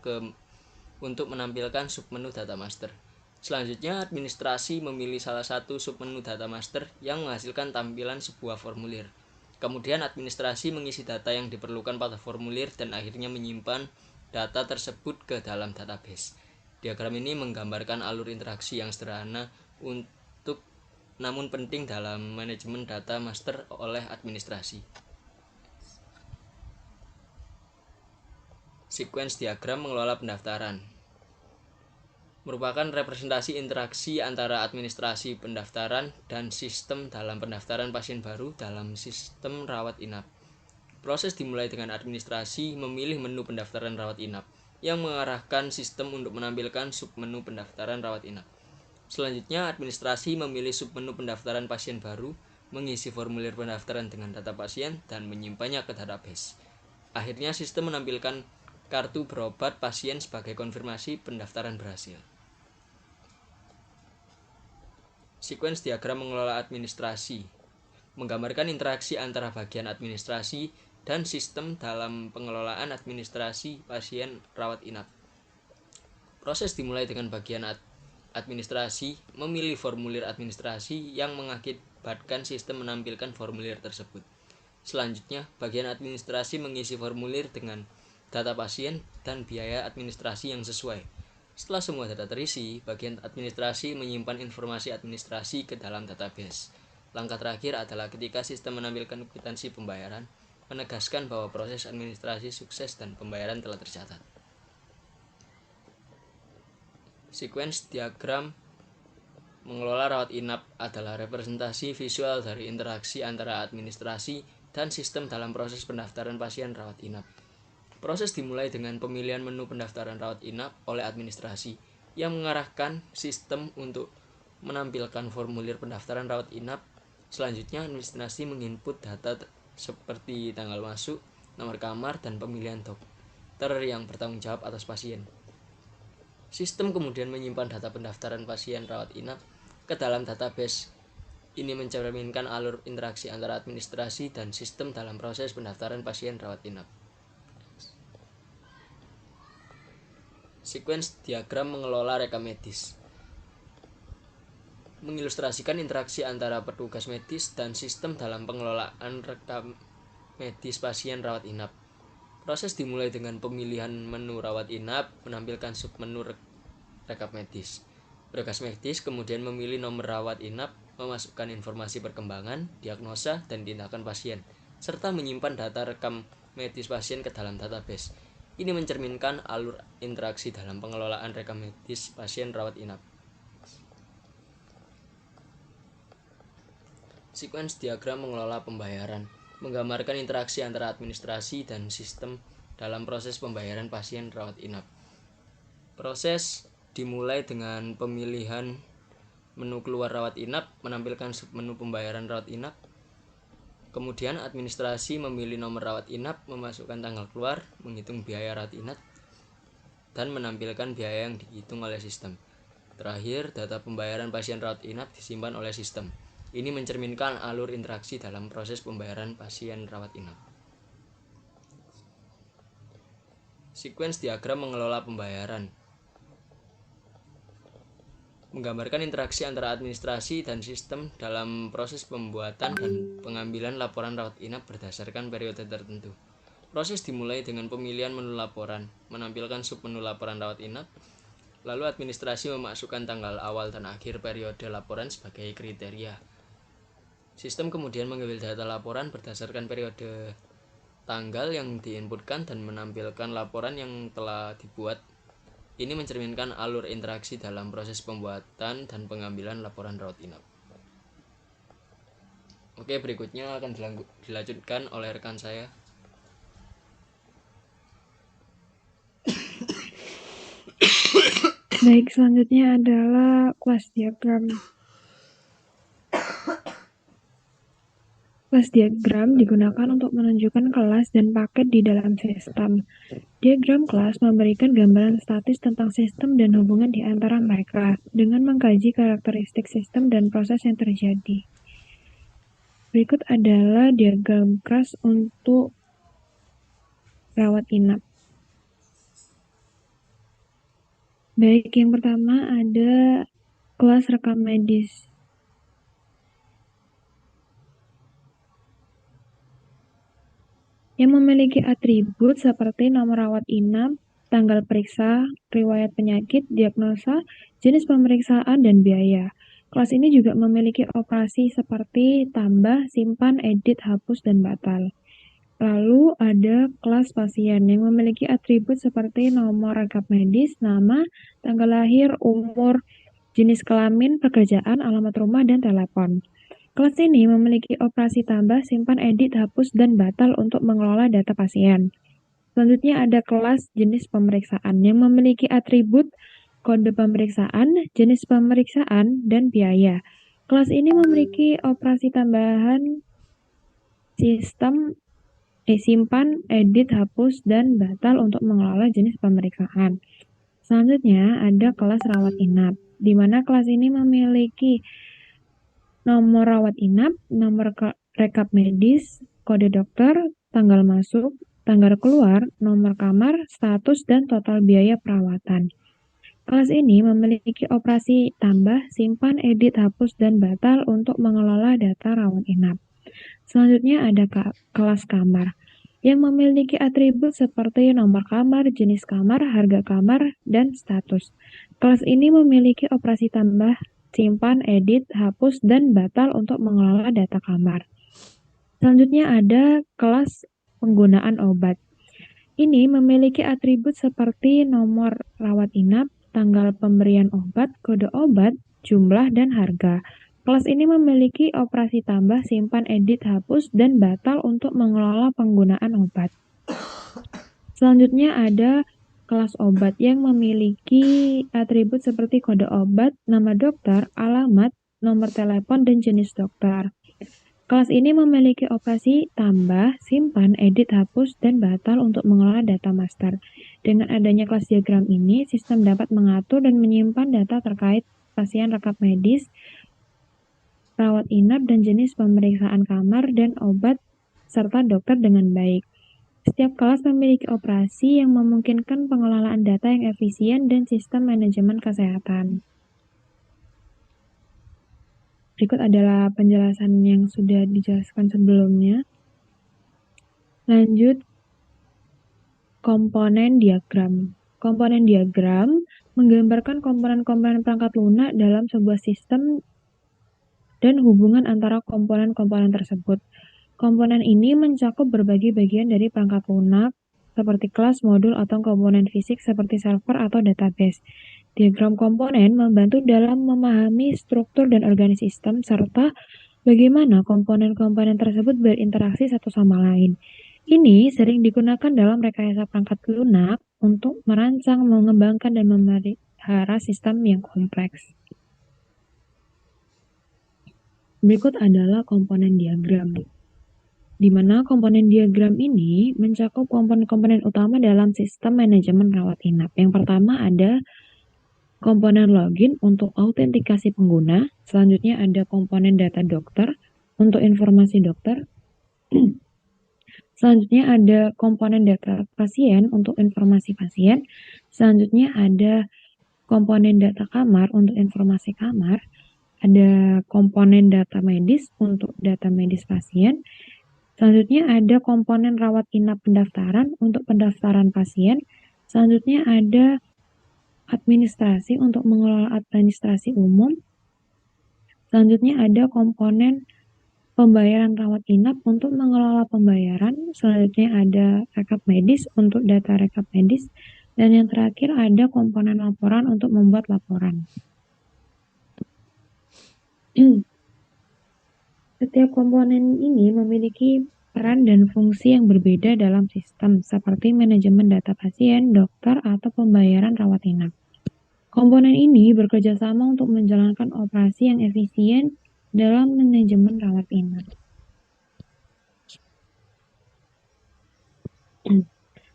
untuk menampilkan submenu data master. Selanjutnya, administrasi memilih salah satu submenu data master yang menghasilkan tampilan sebuah formulir. Kemudian administrasi mengisi data yang diperlukan pada formulir dan akhirnya menyimpan data tersebut ke dalam database. Diagram ini menggambarkan alur interaksi yang sederhana namun penting dalam manajemen data master oleh administrasi. Sequence diagram mengelola pendaftaran merupakan representasi interaksi antara administrasi pendaftaran dan sistem dalam pendaftaran pasien baru dalam sistem rawat inap. Proses dimulai dengan administrasi memilih menu pendaftaran rawat inap yang mengarahkan sistem untuk menampilkan submenu pendaftaran rawat inap. Selanjutnya, administrasi memilih submenu pendaftaran pasien baru, mengisi formulir pendaftaran dengan data pasien, dan menyimpannya ke database. Akhirnya, sistem menampilkan kartu berobat pasien sebagai konfirmasi pendaftaran berhasil. Sequence diagram mengelola administrasi menggambarkan interaksi antara bagian administrasi dan sistem dalam pengelolaan administrasi pasien rawat inap. Proses dimulai dengan bagian administrasi memilih formulir administrasi yang mengakibatkan sistem menampilkan formulir tersebut. Selanjutnya, bagian administrasi mengisi formulir dengan data pasien dan biaya administrasi yang sesuai. Setelah semua data terisi, bagian administrasi menyimpan informasi administrasi ke dalam database. Langkah terakhir adalah ketika sistem menampilkan kwitansi pembayaran, menegaskan bahwa proses administrasi sukses dan pembayaran telah tercatat. Sequence diagram mengelola rawat inap adalah representasi visual dari interaksi antara administrasi dan sistem dalam proses pendaftaran pasien rawat inap. Proses dimulai dengan pemilihan menu pendaftaran rawat inap oleh administrasi yang mengarahkan sistem untuk menampilkan formulir pendaftaran rawat inap. Selanjutnya, administrasi menginput data seperti tanggal masuk, nomor kamar, dan pemilihan dokter yang bertanggung jawab atas pasien. Sistem kemudian menyimpan data pendaftaran pasien rawat inap ke dalam database. Ini mencerminkan alur interaksi antara administrasi dan sistem dalam proses pendaftaran pasien rawat inap. Sequence diagram mengelola rekam medis mengilustrasikan interaksi antara petugas medis dan sistem dalam pengelolaan rekam medis pasien rawat inap. Proses dimulai dengan pemilihan menu rawat inap, menampilkan submenu rekap medis. Petugas medis kemudian memilih nomor rawat inap, memasukkan informasi perkembangan, diagnosa, dan tindakan pasien, serta menyimpan data rekam medis pasien ke dalam database. Ini mencerminkan alur interaksi dalam pengelolaan rekam medis pasien rawat inap. Sequence diagram mengelola pembayaran menggambarkan interaksi antara administrasi dan sistem dalam proses pembayaran pasien rawat inap. Proses dimulai dengan pemilihan menu keluar rawat inap, menampilkan submenu pembayaran rawat inap. Kemudian administrasi memilih nomor rawat inap, memasukkan tanggal keluar, menghitung biaya rawat inap, dan menampilkan biaya yang dihitung oleh sistem. Terakhir, data pembayaran pasien rawat inap disimpan oleh sistem. Ini mencerminkan alur interaksi dalam proses pembayaran pasien rawat inap. Sequence diagram mengelola pembayaran menggambarkan interaksi antara administrasi dan sistem dalam proses pembuatan dan pengambilan laporan rawat inap berdasarkan periode tertentu. Proses dimulai dengan pemilihan menu laporan, menampilkan submenu laporan rawat inap, lalu administrasi memasukkan tanggal awal dan akhir periode laporan sebagai kriteria. Sistem kemudian mengambil data laporan berdasarkan periode tanggal yang diinputkan dan menampilkan laporan yang telah dibuat. Ini mencerminkan alur interaksi dalam proses pembuatan dan pengambilan laporan rawat inap. Oke, berikutnya akan dilanjutkan oleh rekan saya. Baik, selanjutnya adalah kelas diagram. Kelas diagram digunakan untuk menunjukkan kelas dan paket di dalam sistem. Diagram kelas memberikan gambaran statis tentang sistem dan hubungan di antara mereka dengan mengkaji karakteristik sistem dan proses yang terjadi. Berikut adalah diagram kelas untuk rawat inap. Baik, yang pertama ada kelas rekam medis. Yang memiliki atribut seperti nomor rawat inap, tanggal periksa, riwayat penyakit, diagnosa, jenis pemeriksaan, dan biaya. Kelas ini juga memiliki operasi seperti tambah, simpan, edit, hapus, dan batal. Lalu ada kelas pasien yang memiliki atribut seperti nomor rekap medis, nama, tanggal lahir, umur, jenis kelamin, pekerjaan, alamat rumah, dan telepon. Kelas ini memiliki operasi tambah, simpan, edit, hapus, dan batal untuk mengelola data pasien. Selanjutnya ada kelas jenis pemeriksaan yang memiliki atribut kode pemeriksaan, jenis pemeriksaan, dan biaya. Kelas ini memiliki operasi tambahan, sistem, simpan, edit, hapus, dan batal untuk mengelola jenis pemeriksaan. Selanjutnya ada kelas rawat inap, di mana kelas ini memiliki nomor rawat inap, nomor rekap medis, kode dokter, tanggal masuk, tanggal keluar, nomor kamar, status, dan total biaya perawatan. Kelas ini memiliki operasi tambah, simpan, edit, hapus, dan batal untuk mengelola data rawat inap. Selanjutnya ada kelas kamar, yang memiliki atribut seperti nomor kamar, jenis kamar, harga kamar, dan status. Kelas ini memiliki operasi tambah, simpan, edit, hapus, dan batal untuk mengelola data kamar. Selanjutnya ada kelas penggunaan obat. Ini memiliki atribut seperti nomor rawat inap, tanggal pemberian obat, kode obat, jumlah, dan harga. Kelas ini memiliki operasi tambah, simpan, edit, hapus, dan batal untuk mengelola penggunaan obat. Selanjutnya ada kelas obat yang memiliki atribut seperti kode obat, nama dokter, alamat, nomor telepon, dan jenis dokter. Kelas ini memiliki operasi tambah, simpan, edit, hapus, dan batal untuk mengelola data master. Dengan adanya kelas diagram ini, sistem dapat mengatur dan menyimpan data terkait pasien rekap medis, rawat inap, dan jenis pemeriksaan kamar dan obat, serta dokter dengan baik. Setiap kelas memiliki operasi yang memungkinkan pengelolaan data yang efisien dan sistem manajemen kesehatan. Berikut adalah penjelasan yang sudah dijelaskan sebelumnya. Lanjut, komponen diagram. Komponen diagram menggambarkan komponen-komponen perangkat lunak dalam sebuah sistem dan hubungan antara komponen-komponen tersebut. Komponen ini mencakup berbagai bagian dari perangkat lunak, seperti kelas, modul, atau komponen fisik seperti server atau database. Diagram komponen membantu dalam memahami struktur dan organisasi sistem, serta bagaimana komponen-komponen tersebut berinteraksi satu sama lain. Ini sering digunakan dalam rekayasa perangkat lunak untuk merancang, mengembangkan, dan memelihara sistem yang kompleks. Berikut adalah komponen diagram. di mana komponen diagram ini mencakup komponen-komponen utama dalam sistem manajemen rawat inap. Yang pertama ada komponen login untuk autentikasi pengguna, selanjutnya ada komponen data dokter untuk informasi dokter, selanjutnya ada komponen data pasien untuk informasi pasien, selanjutnya ada komponen data kamar untuk informasi kamar, ada komponen data medis untuk data medis pasien, selanjutnya ada komponen rawat inap pendaftaran untuk pendaftaran pasien, selanjutnya ada administrasi untuk mengelola administrasi umum, selanjutnya ada komponen pembayaran rawat inap untuk mengelola pembayaran, selanjutnya ada rekap medis untuk data rekap medis, dan yang terakhir ada komponen laporan untuk membuat laporan. Setiap komponen ini memiliki peran dan fungsi yang berbeda dalam sistem, seperti manajemen data pasien, dokter, atau pembayaran rawat inap. Komponen ini bekerja sama untuk menjalankan operasi yang efisien dalam manajemen rawat inap.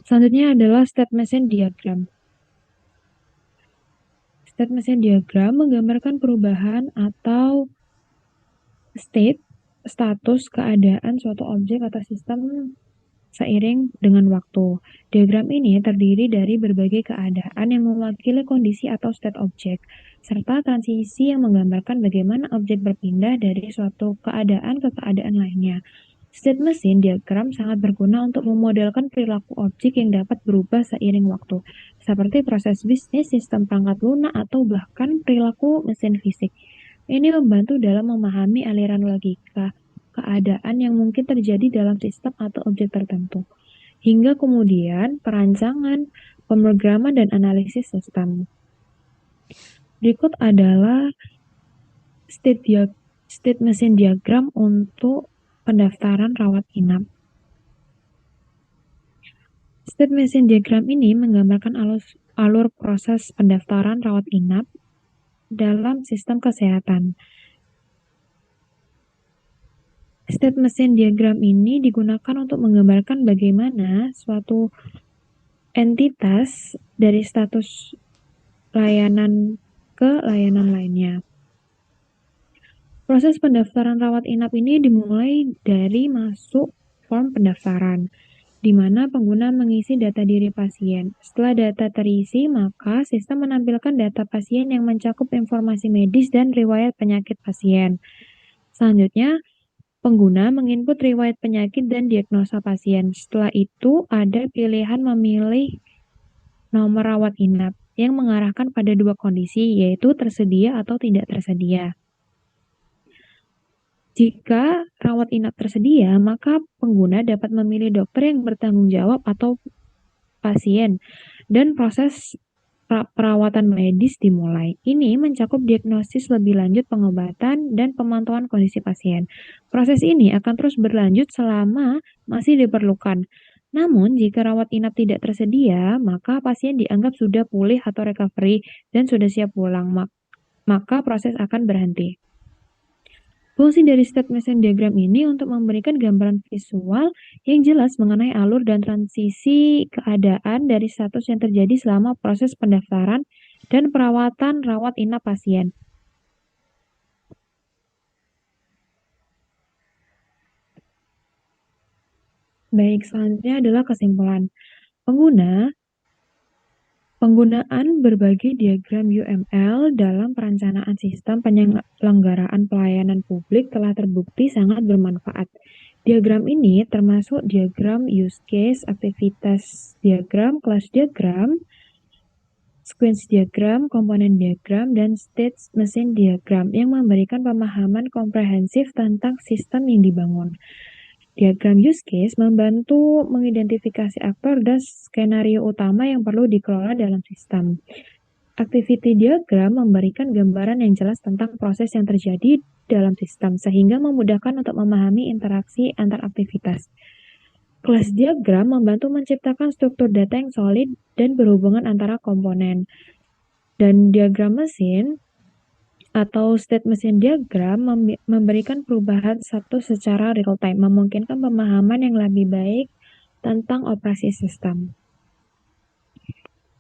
Selanjutnya adalah state machine diagram. State machine diagram menggambarkan perubahan atau status keadaan suatu objek atau sistem seiring dengan waktu. Diagram ini terdiri dari berbagai keadaan yang mewakili kondisi atau state objek, serta transisi yang menggambarkan bagaimana objek berpindah dari suatu keadaan ke keadaan lainnya. State machine diagram sangat berguna untuk memodelkan perilaku objek yang dapat berubah seiring waktu, seperti proses bisnis, sistem perangkat lunak, atau bahkan perilaku mesin fisik. Ini membantu dalam memahami aliran logika keadaan yang mungkin terjadi dalam sistem atau objek tertentu, hingga kemudian perancangan, pemrograman, dan analisis sistem. Berikut adalah state machine diagram untuk pendaftaran rawat inap. State machine diagram ini menggambarkan alur proses pendaftaran rawat inap dalam sistem kesehatan. State machine diagram ini digunakan untuk menggambarkan bagaimana suatu entitas dari status layanan ke layanan lainnya. Proses pendaftaran rawat inap ini dimulai dari masuk form pendaftaran, di mana pengguna mengisi data diri pasien. Setelah data terisi, maka sistem menampilkan data pasien yang mencakup informasi medis dan riwayat penyakit pasien. Selanjutnya, pengguna menginput riwayat penyakit dan diagnosa pasien. Setelah itu, ada pilihan memilih nomor rawat inap yang mengarahkan pada dua kondisi, yaitu tersedia atau tidak tersedia. Jika rawat inap tersedia, maka pengguna dapat memilih dokter yang bertanggung jawab atau pasien, dan proses perawatan medis dimulai. Ini mencakup diagnosis lebih lanjut, pengobatan, dan pemantauan kondisi pasien. Proses ini akan terus berlanjut selama masih diperlukan. Namun, jika rawat inap tidak tersedia, maka pasien dianggap sudah pulih atau recovery dan sudah siap pulang, maka proses akan berhenti. Fungsi dari state machine diagram ini untuk memberikan gambaran visual yang jelas mengenai alur dan transisi keadaan dari status yang terjadi selama proses pendaftaran dan perawatan rawat inap pasien. Baik, selanjutnya adalah kesimpulan. Penggunaan berbagai diagram UML dalam perencanaan sistem penyelenggaraan pelayanan publik telah terbukti sangat bermanfaat. Diagram ini termasuk diagram use case, aktivitas diagram, kelas diagram, sequence diagram, komponen diagram, dan state machine diagram yang memberikan pemahaman komprehensif tentang sistem yang dibangun. Diagram use case membantu mengidentifikasi aktor dan skenario utama yang perlu dikelola dalam sistem. Activity diagram memberikan gambaran yang jelas tentang proses yang terjadi dalam sistem, sehingga memudahkan untuk memahami interaksi antar aktivitas. Class diagram membantu menciptakan struktur data yang solid dan berhubungan antara komponen. Dan diagram mesin atau state machine diagram memberikan perubahan satu secara real time, memungkinkan pemahaman yang lebih baik tentang operasi sistem.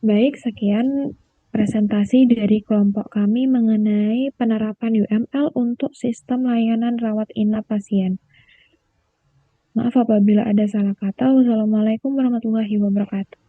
Baik, sekian presentasi dari kelompok kami mengenai penerapan UML untuk sistem layanan rawat inap pasien. Maaf apabila ada salah kata. Wassalamualaikum warahmatullahi wabarakatuh.